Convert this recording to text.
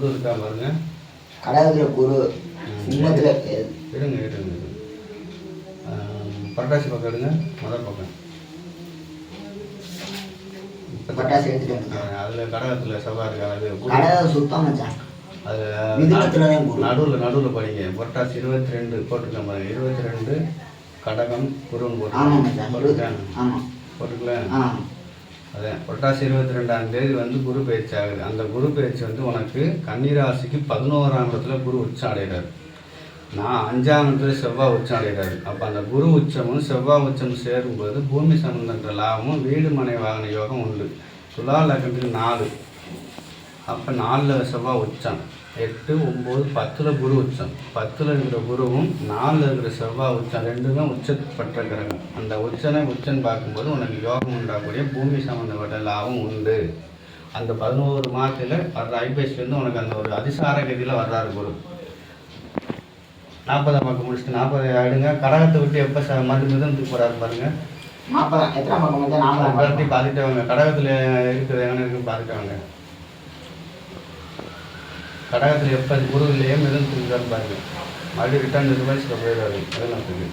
குரு இருக்கா பாருங்க. கடகத்துல குரு சிம்மத்துல இருங்க இருங்க. புரட்டாசி பக்கம் எடுங்க. முதல் பக்கம் பட்டாசு எடுத்துட்டு அதில் கடகத்தில் செவ்வாய் இருக்கா? அது கடகம் சுத்தம் மச்சான். அதில் நடுவில் படிங்க. புரட்டாசி 22 போட்டுக்கலாம் பாருங்க. 22 கடகம் குருன்னு போட்டுக்கலாம். அதான் புரட்டாசி 22ஆம் தேதி வந்து குரு பயிற்சி ஆகுது. அந்த குரு பயிற்சி வந்து உனக்கு கன்னிராசிக்கு 11ஆம் இடத்துல குரு உச்சம் அடைகிறாரு. 5ஆம் இடத்துல செவ்வாய் உச்சம் அடைகிறாரு. அப்போ அந்த குரு உச்சமும் செவ்வாய் உச்சமும் சேரும்போது பூமி சம்பந்தன்ற லாபமும் வீடு மனை வாகன யோகம் உண்டு. துலா லக்னத்துக்கு 4. அப்போ 4ல் செவ்வாய் உச்சம், 8, 9, 10ல் குரு உச்சம். 10ல் இருக்கிற குருவும் 4ல் இருக்கிற செவ்வாய் உச்சம் ரெண்டுமே உச்சப்பட்ட கிரகம். அந்த உச்சம் பார்க்கும்போது உனக்கு யோகம் உண்டாகக்கூடிய பூமி சம்மந்தப்பட்ட லாபம் உண்டு. அந்த 11 மாதத்தில் வர்ற ஐபிஎஸ்லேருந்து உனக்கு அந்த ஒரு அதிசார கதியில் வர்றாரு குரு. 40 பக்கம் முடிச்சுட்டு 40 ஆகிடுங்க. கடகத்தை விட்டு எப்போ மிதனத்துக்கு போகிறாரு பாருங்க. 40 எத்தனை பக்கம்? பார்த்துட்டே வாங்க. கடகத்தில் இருக்குது எங்கே இருக்குன்னு பார்த்துட்டே வாங்க. கடகத்தில் எப்போ குரு இல்லையே மிதனத்துக்கு இருக்கான்னு பாருங்க. மறுபடியும் ரிட்டர்ன் ரிவர்ஸில் போயிடுவாரு மிதனத்துக்கு.